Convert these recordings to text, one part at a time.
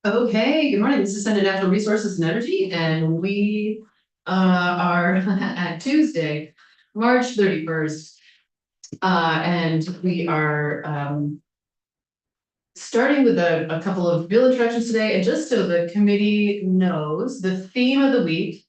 Okay, good morning. This is Senate Natural Resources and Energy, and we are at Tuesday, March 31st. And we are starting with a couple of bill introductions today. And just so the committee knows, the theme of the week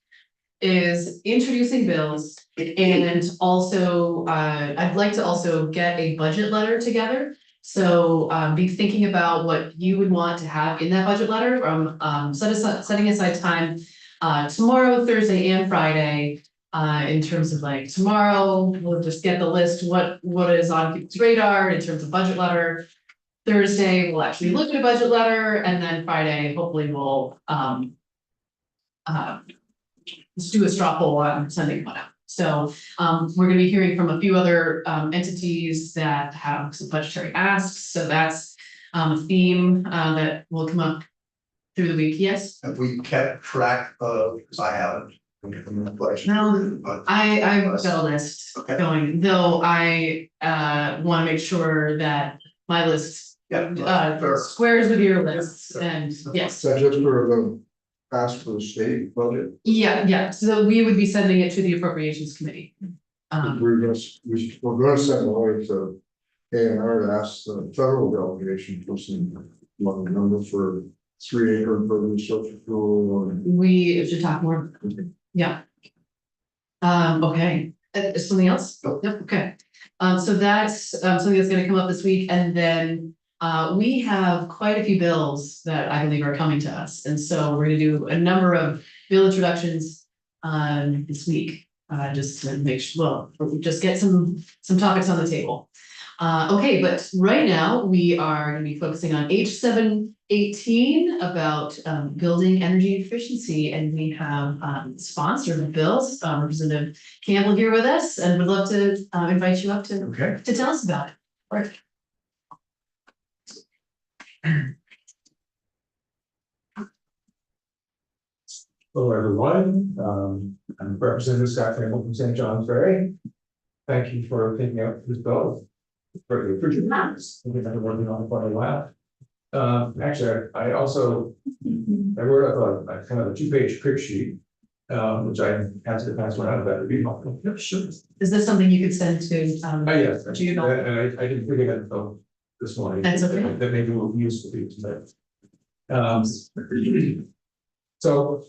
is introducing bills. And also, I'd like to also get a budget letter together. So be thinking about what you would want to have in that budget letter. Setting aside time tomorrow, Thursday and Friday. In terms of like tomorrow, we'll just get the list, what is on people's radar in terms of budget letter. Thursday, we'll actually look at a budget letter, and then Friday, hopefully we'll let's do a straw poll on sending one out. So we're going to be hearing from a few other entities that have some budgetary asks. So that's a theme that will come up through the week. Yes. Have we kept track of, because I haven't. No, I've got a list going, though I want to make sure that my list squares with your lists, and yes. So just for the ask for the state budget. Yeah. So we would be sending it to the appropriations committee. We're gonna send a letter to A&R to ask the federal delegation for some money number for 3 acre for social fuel. We should talk more. Yeah. Okay. Something else? No. Yep. Okay. So that's something that's going to come up this week, and then we have quite a few bills that I believe are coming to us, and so we're going to do a number of bill introductions this week, just to make sure. Well, just get some topics on the table. Okay, but right now we are going to be focusing on H718 about building energy efficiency, and we have sponsor of the bills, Representative Campbell here with us, and would love to invite you up to tell us about it. All right. Hello, everyone. I'm Representative Scott Campbell from St. John's Very. Thank you for taking out this bill. Very appreciate it. I've been working on it for a while. Actually, I also wrote up a kind of a 2-page crib sheet, which I had to pass one out of that to be helpful. Yeah, sure. Is this something you could send to? Yes, to you? and I didn't forget it this morning. That's okay. That maybe will be useful to you today. So,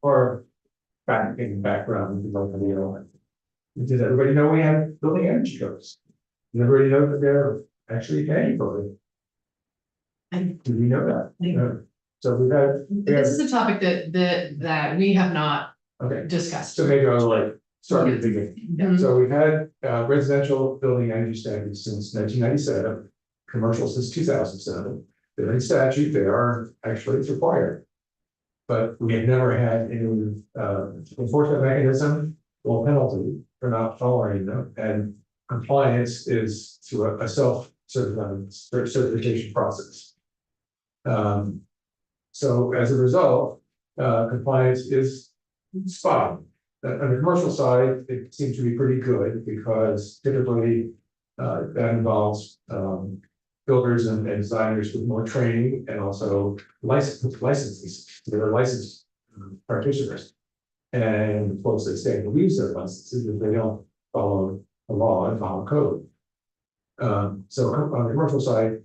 for background, does everybody know we have building energy codes? Does everybody know that they're actually paying for it? Do we know that? So we've had. This is a topic that we have not discussed. So maybe I'll start at the beginning. Mhm. So we've had residential building energy standards since 1997, commercial since 2007. They're in statute, they are actually required. But we have never had any enforcement mechanism or penalty for not following them, and compliance is through a self-certification process. So as a result, compliance is spotty. On the commercial side, it seems to be pretty good because typically that involves builders and designers with more training, and also licenses. They're licensed practitioners, and of course they stay to lose their licenses if they don't follow the law and follow code. So on the commercial side,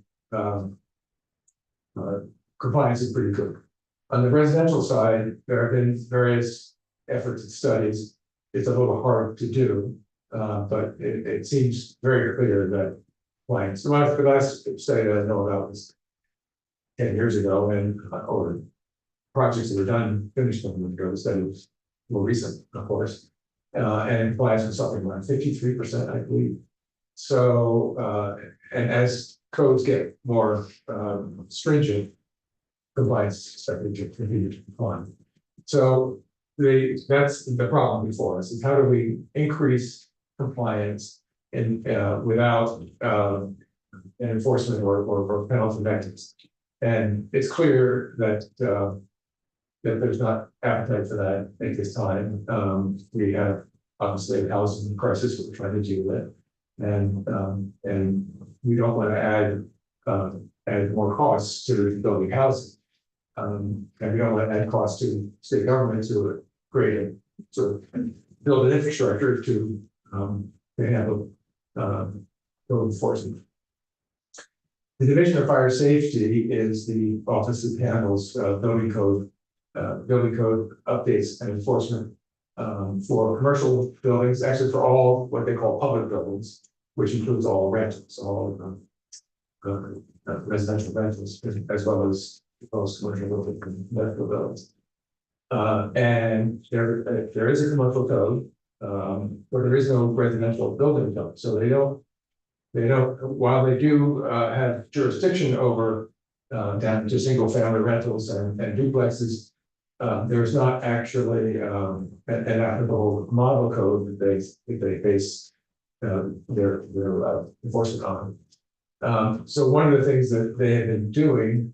compliance is pretty good. On the residential side, there have been various efforts and studies. It's a little hard to do, but it seems very clear that compliance. The last study that I know about was 10 years ago, and or projects that were done, finished them ago. The study was more recent, of course, and compliance was something like 53%, I believe. So, and as codes get more stringent, compliance is expected to continue to decline. So that's the problem before us, is how do we increase compliance and without an enforcement or penalty mechanisms. And it's clear that that there's not appetite for that at this time. We have obviously a housing crisis that we're trying to deal with, and we don't want to add add more costs to building housing. And we don't want to add costs to state government to create a sort of build an infrastructure to handle code enforcement. The Division of Fire Safety is the office that handles building code updates and enforcement for commercial buildings, actually for all what they call public buildings, which includes all rentals, all residential rentals, as well as commercial buildings and medical buildings. And there is a commercial code, but there is no residential building code, so they don't, while they do have jurisdiction over down to single family rentals and duplexes, there's not actually an applicable model code that they base their enforcement on. So one of the things that they have been doing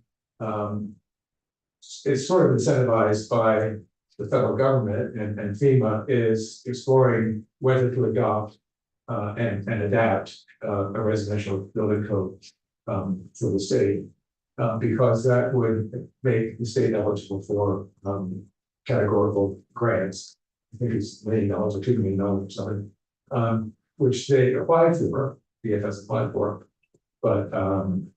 is sort of incentivized by the federal government and FEMA is exploring whether to adopt and adapt a residential building code for the state, because that would make the state eligible for categorical grants. I think it's $1 million or $2 million, sorry, which they applied for, BFS applied for, but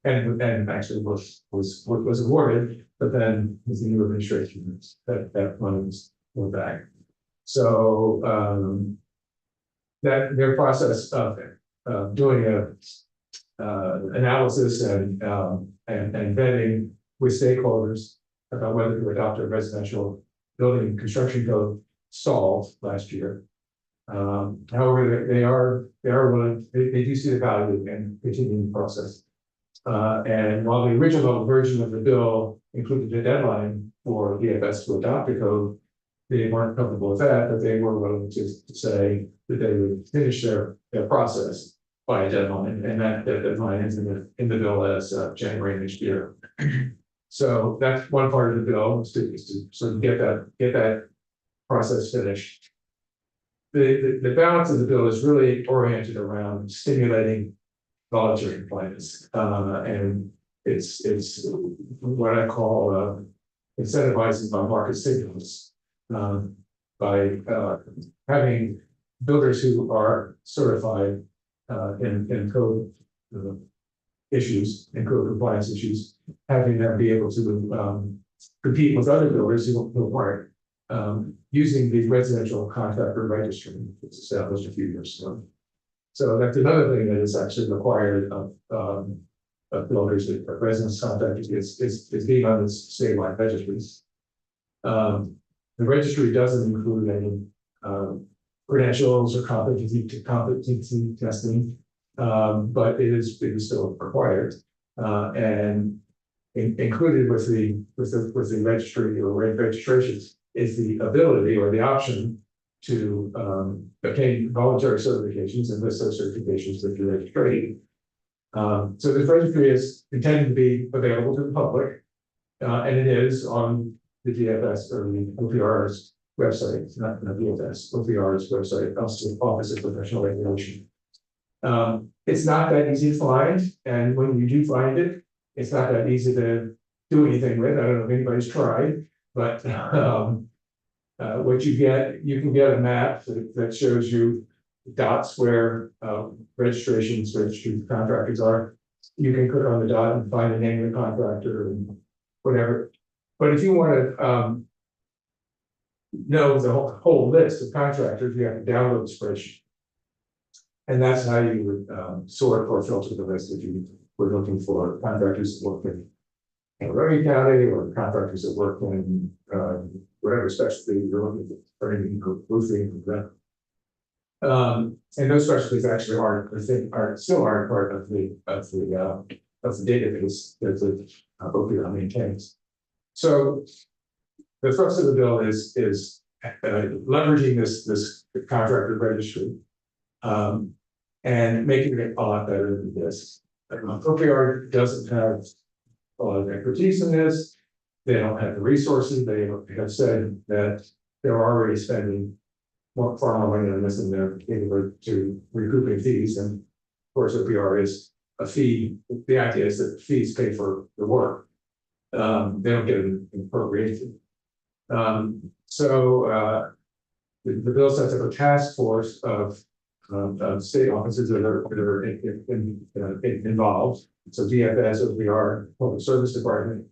and actually was awarded, but then with the new administration, that money was pulled back. So that their process of doing a analysis and vetting with stakeholders about whether to adopt a residential building construction code stalled last year. However, they are willing, they do see the value in continuing the process. And while the original version of the bill included a deadline for DFS to adopt a code, they weren't comfortable with that, but they were willing to say that they would finish their process by a deadline, and that deadline is in the bill as January next year. So that's one part of the bill, is to sort of get that process finished. The balance of the bill is really oriented around stimulating voluntary compliance, and it's what I call incentivizing by market signals, by having builders who are certified in code issues and code compliance issues, having them be able to compete with other builders who aren't, using the residential contractor registry that was established a few years ago. So that's another thing that is actually required of builders, residence contractors, is being on this statewide registries. The registry doesn't include any credentials or competency testing, but it is still required, and included with the registry or registrations is the ability or the option to obtain voluntary certifications and list those certifications with your registry. So this registry is intended to be available to the public, and it is on the DFS or the OPR's website, not the DFS, OPR's website, Office of Professional Regulation. It's not that easy to find, and when you do find it, it's not that easy to do anything with. I don't know if anybody's tried, but what you can get a map that shows you dots where registry contractors are. You can click on the dot and find the name of the contractor and whatever. But if you want to know the whole list of contractors, you have to download the spreadsheet. And that's how you would sort or filter the list that you were looking for contractors that work in Rowan County or contractors that work in whatever specialty you're looking for, roofing, and those specialties actually still aren't part of the database that the OPR maintains. So the thrust of the bill is leveraging this contractor registry, and making it a lot better than this. OPR doesn't have a lot of expertise in this. They don't have the resources. They have said that they're already spending far more money on this than they're able to recouping fees. And of course, OPR is a fee. The idea is that fees pay for the work. They don't get an appropriation. The bill sets up a task force of state offices that are involved. So DFS, OPR, Public Service Department,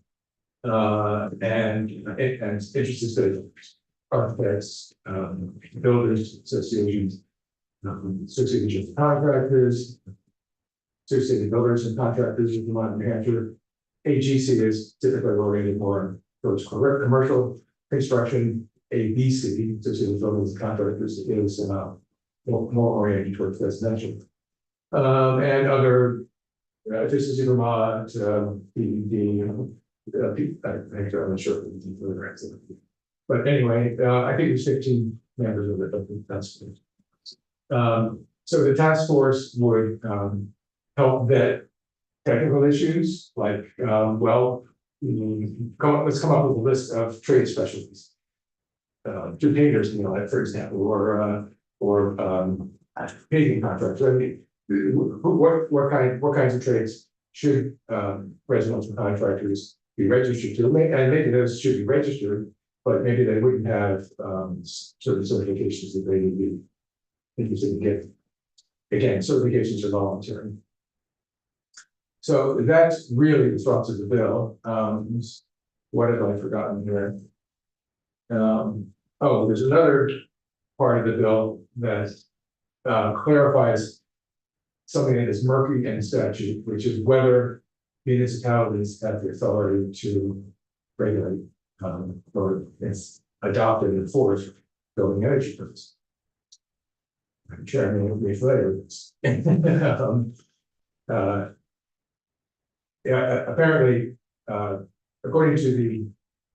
and interested stakeholders, architects, builders associations, associations of contractors, associated builders and contractors in Vermont, New Hampshire. AGC is typically oriented more towards commercial construction. ABC, associated builders and contractors, is more oriented towards residential. And other Efficiency Vermont, PED, I'm not sure. But anyway, I think there's 15 members of the task force. So the task force would help vet technical issues like, let's come up with a list of trade specialties. To painters, for example, or paving contractors. I mean, what kinds of trades should residential contractors be registered to? And maybe those should be registered, but maybe they wouldn't have certain certifications that they would be interested in getting. Again, certifications are voluntary. So that's really the thrust of the bill. What have I forgotten here? There's another part of the bill that clarifies something that is murky in statute, which is whether municipalities have the authority to regulate or adopt and enforce building energy permits. I'm Chairman will be familiar with this. Apparently, according to the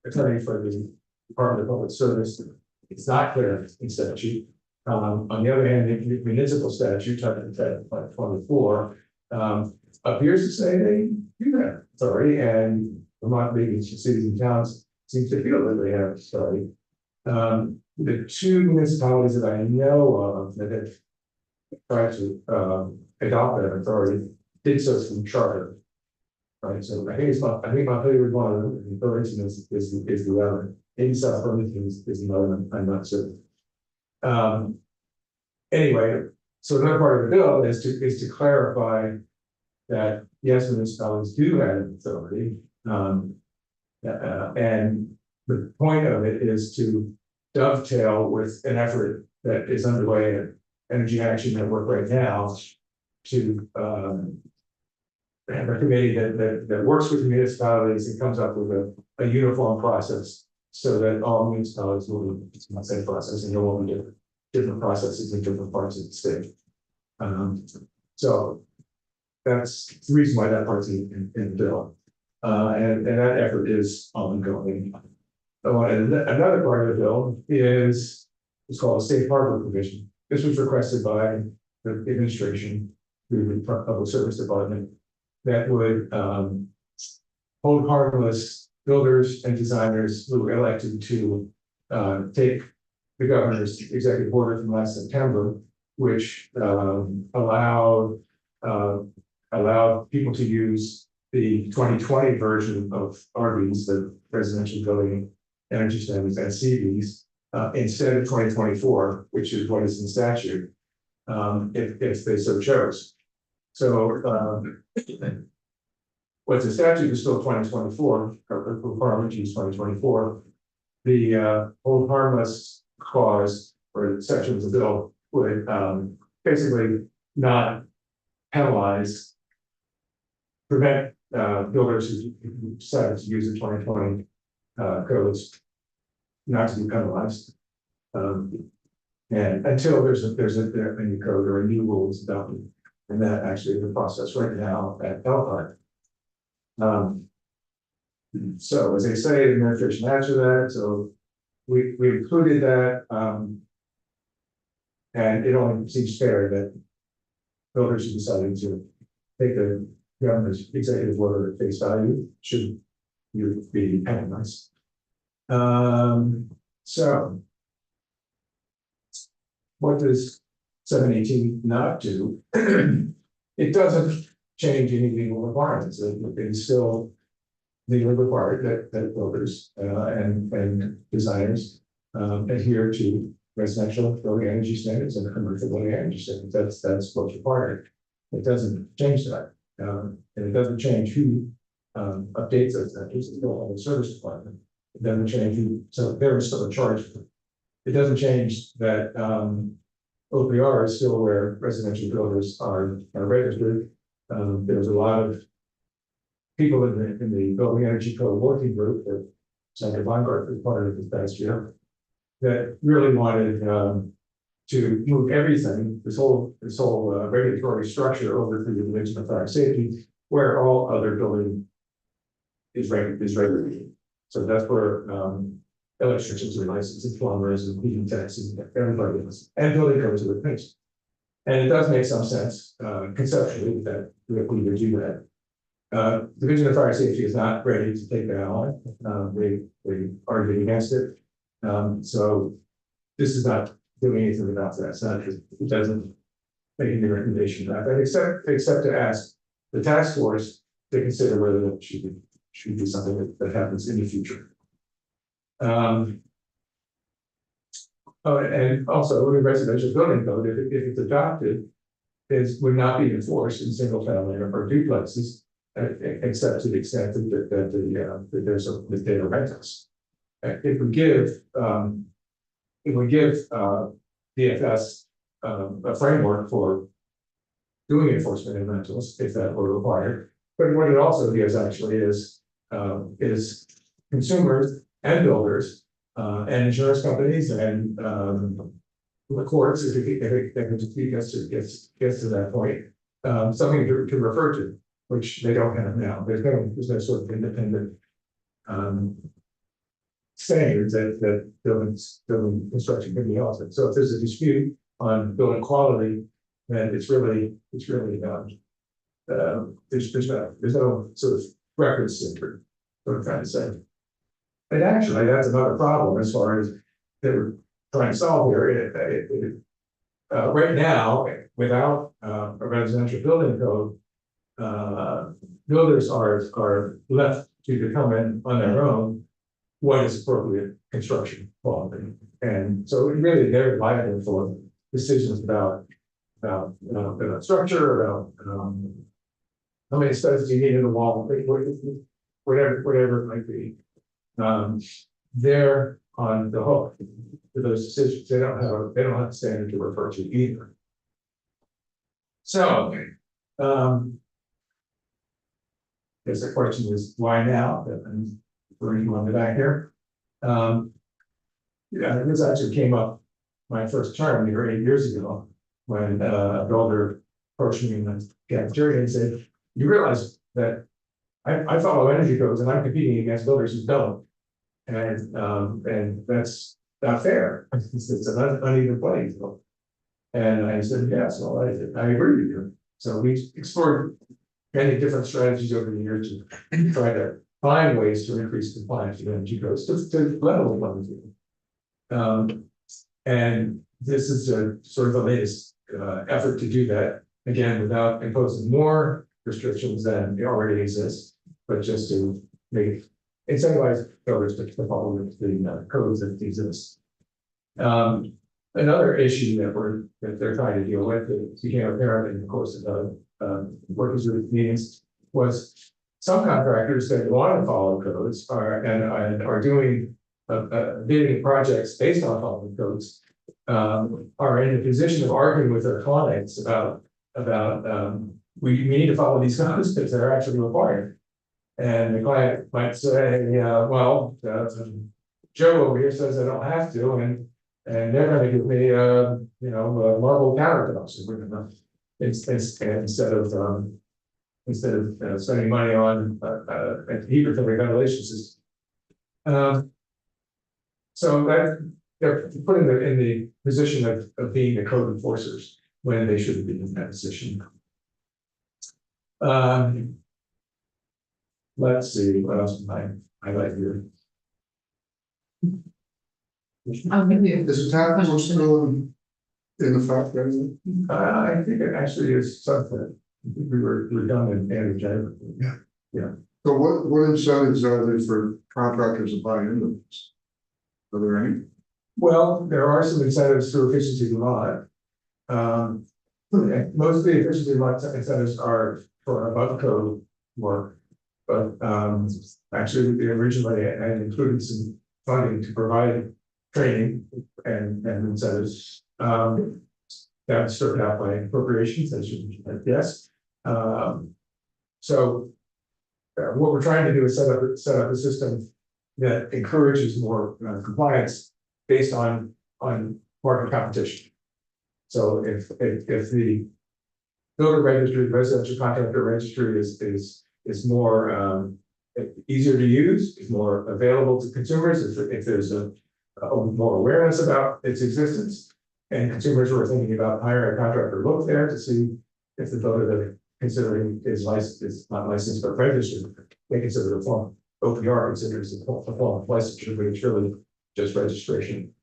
attorney for the Department of Public Service, it's not clear in statute. On the other hand, the municipal statute, Title 24, appears to say they do have authority, and Vermont leading cities and towns seem to feel that they have authority. The two municipalities that I know of that have tried to adopt that authority did so from charter. Right, so I think Montpelier is one of them, and Burlington is the other. Maybe South Burlington is another one, I'm not certain. Anyway, so another part of the bill is to clarify that yes, municipalities do have authority. And the point of it is to dovetail with an effort that is underway at Energy Action Network right now to have a committee that works with municipalities and comes up with a uniform process so that all municipalities will be the same process and there will be different processes in different parts of the state. So that's the reason why that part's in the bill. And that effort is ongoing. And another part of the bill is called a safe harbor provision. This was requested by the administration through the Public Service Department that would hold harmless builders and designers who were elected to take the governor's executive order from last September, which allowed people to use the 2020 version of RVs, the residential building energy standards, and CVs instead of 2024, which is what is in statute, if they so chose. So what's the statute is still 2024, or requirement to use 2024. The hold harmless clause or section of the bill would basically not penalize, prevent builders who decided to use the 2020 codes not to be penalized. And until there's a new code or a new rule is adopted, and that actually is the process right now at Elkhart. So as I say, the administration answered that, so we included that, and it only seems fair that builders who decided to take the governor's executive order at face value should be penalized. So what does 718 not do? It doesn't change any legal requirements. It's still legally required that builders and designers adhere to residential building energy standards and commercial building energy standards. That's what's required. It doesn't change that, and it doesn't change who updates those standards. It's still on the service department. It doesn't change who, so there is still a charge for it. It doesn't change that OPR is still where residential builders are registered. There's a lot of people in the building energy code working group that Senator Weingart was part of this past year that really wanted to move everything, this whole regulatory structure over to the Division of Fire Safety, where all other building is regulated. So that's where electricians and licensed plumbers and heating techs and everybody else, and building codes are replaced. And it does make some sense conceptually that we would do that. Division of Fire Safety is not ready to take that on. They argued against it. So this is not doing anything about that. It's not, it doesn't make any recommendation about that, except to ask the task force to consider whether that should be something that happens in the future. Oh, and also the residential building code, if it's adopted, would not be enforced in single family or duplexes, except to the extent that there's a data rentals. If we give DFS a framework for doing enforcement in rentals, if that were required, but what it also gives actually is consumers and builders and insurance companies and the courts, if it gets to that point, something to refer to, which they don't have now. There's no sort of independent standards that building construction can be altered. So if there's a dispute on building quality, then there's no sort of reference center, what I'm trying to say. And actually, that's another problem as far as they're trying to solve here. Right now, without a residential building code, builders are left to determine on their own what is appropriate construction quality. And so really they're liable for decisions about structure, about how many studs you need in the wall, whatever it might be. They're on the hook for those decisions. They don't have a standard to refer to either. So guess the question is why now? And for anyone back here. Yeah, this actually came up my first term here 8 years ago when a builder approached me in the cafeteria and said, "You realize that I follow energy codes and I'm competing against builders who don't, and that's not fair. It's an uneven playing field." And I said, "Yes, well, I agree with you." So we explored many different strategies over the years to try to find ways to increase compliance with energy codes to level the playing field. And this is a sort of the latest effort to do that, again, without imposing more restrictions than already exist, but just to incentivize builders to follow the codes that exist. Another issue that they're trying to deal with, that became apparent in the course of working group meetings, was some contractors that want to follow codes and are doing bidding projects based on following codes, are in a position of arguing with their clients about we need to follow these codes because they're actually required. And the client might say, well, Joe over here says I don't have to, and they're going to give me a marble countertops instead of spending money on a heat recovery ventilation system. So that they're putting them in the position of being the code enforcers when they shouldn't be in that position. Let's see, what else can I highlight here? I'll give you. Is the task force still in effect, right? I think it actually is something. we were done in energetic. So what incentives are there for contractors to buy into this? Are there any? Well, there are some incentives through efficiency Vermont. Most of the efficiency incentives are for above code work. But actually, they originally had included some funding to provide training and incentives. That was stripped out by appropriations, as you guess. So what we're trying to do is set up a system that encourages more compliance based on market competition. So if the builder registry, residential contractor registry is more easier to use, is more available to consumers, if there's a more awareness about its existence, and consumers who are thinking about hiring a contractor look there to see if the builder they're considering is not licensed but registered, they consider the form. OPR considers the form of licensure, but it's really just registration.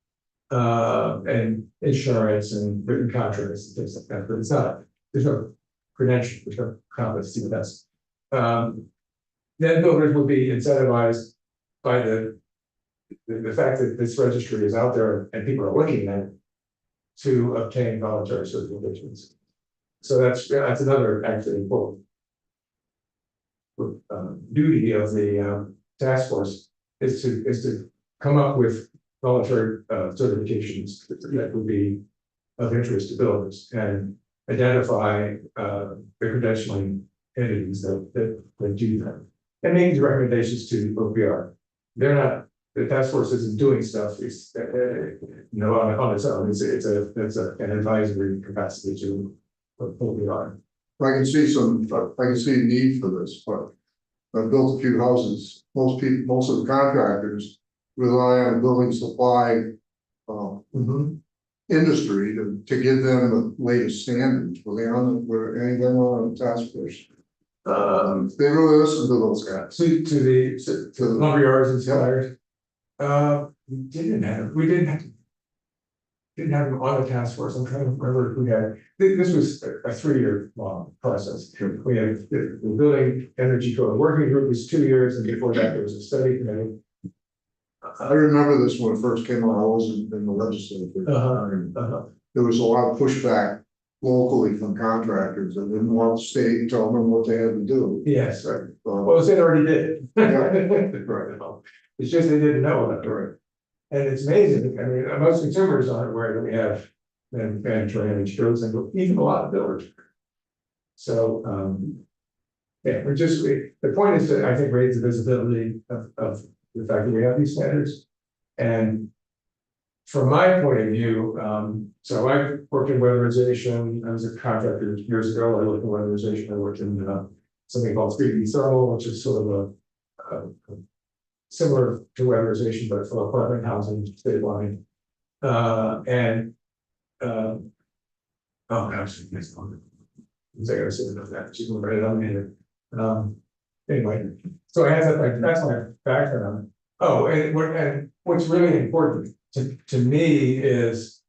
And insurance and written contracts and things like that, but it's not, there's no credential, there's no competency test. Then builders will be incentivized by the fact that this registry is out there and people are looking at it to obtain voluntary certifications. So that's another actually important duty of the task force is to come up with voluntary certifications that would be of interest to builders and identify the credentialing entities that do that. And make recommendations to OPR. They're not, the task force isn't doing stuff, it's on its own. It's an advisory capacity to OPR. I can see a need for this, but I've built a few houses. Most of the contractors rely on building supply industry to give them the latest standards. Were any of them on the task force? They really listen to those guys. To the lumber yards and suppliers. We didn't have them on the task force. I'm trying to remember if we had, this was a 3-year long process. We had the building energy code working group was 2 years, and before that there was a study committee. I remember this when it first came out. I wasn't in the legislature. There was a lot of pushback locally from contractors that didn't want the state to tell them what they had to do. Yes, right. Well, they already did. Right. It's just they didn't know that, right? And it's amazing. I mean, most consumers aren't aware that we have mandatory energy codes, and even a lot of builders. So, yeah, the point is to, I think, raise the visibility of the fact that we have these standards. And from my point of view, so I worked in weatherization. I was a contractor years ago. I worked in weatherization. I worked in something called 3D thermal, which is sort of a similar to weatherization, but for apartment housing, statewide. Oh gosh, next one. I gotta say that. She's gonna write it on here. Anyway, so I have that. That's my background. Oh, and what's really important to me is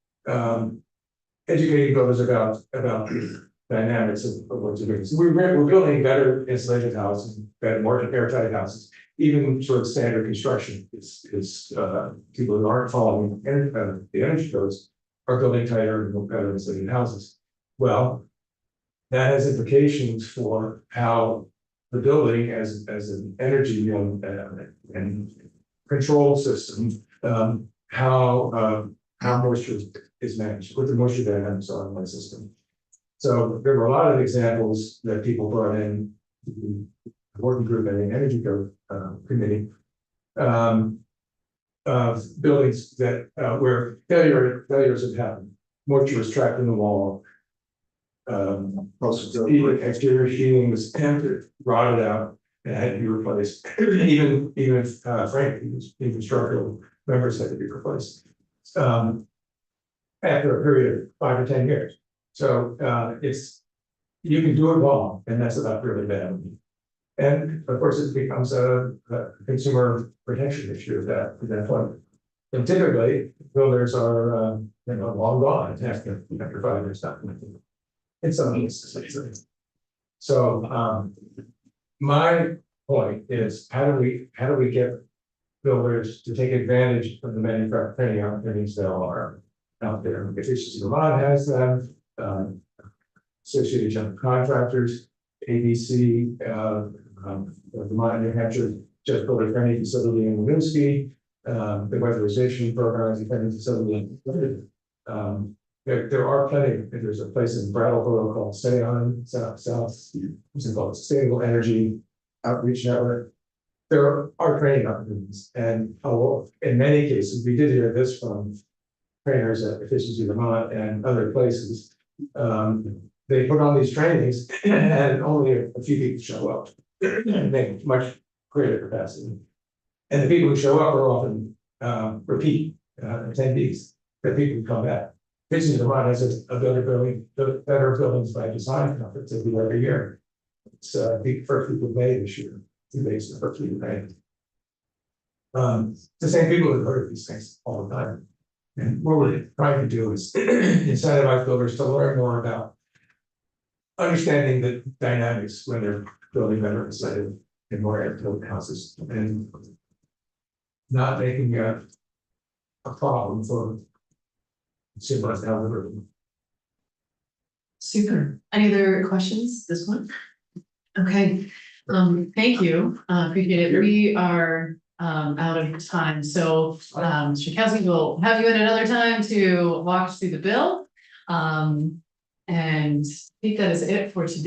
educating builders about the dynamics of what you're doing. So we're building better insulated houses, better, more airtight houses. Even sort of standard construction is people who aren't following the energy codes are building tighter and more better insulated houses. Well, that has implications for how the building as an energy and control system, how moisture is managed, what the moisture dynamics are in my system. So there were a lot of examples that people brought in the working group and the energy code committee of buildings that where failures have happened. Moisture was trapped in the wall. Exterior heating was rotted out and had to be replaced. even even structural members had to be replaced after a period of 5 to 10 years. So you can do it wrong, and that's about really bad. And of course, it becomes a consumer protection issue at that point. And typically, builders are long gone after 5 years. In some cases, So, my point is, how do we get builders to take advantage of the manufacturing opportunities that are out there? Efficiency Vermont has them, Associated General Contractors, ABC, Vermont, New Hampshire, just built a training facility in Winooski, the weatherization program is a training facility in there are plenty, there's a place in Brattleboro called Stay On, South, what's it called, Sustainable Energy Outreach Network. There are training opportunities, and in many cases, we did hear this from trainers at Efficiency Vermont and other places. They put on these trainings and only a few people show up and make much greater capacity. And the people who show up are often repeat attendees, the people who come back. Efficiency Vermont has a better buildings by design conference they do every year. It's I think first week of May this year, 2 days the first week of May. The same people who heard these things all the time. And what we're trying to do is incentivize builders to learn more about understanding the dynamics when they're building better inside in more air-filled houses and not making a problem for consumers down the road. Super. Any other questions? This one? Okay, thank you. Appreciate it. We are out of time. So Mr. Kelsey will have you in another time to walk us through the bill. And I think that is it for today.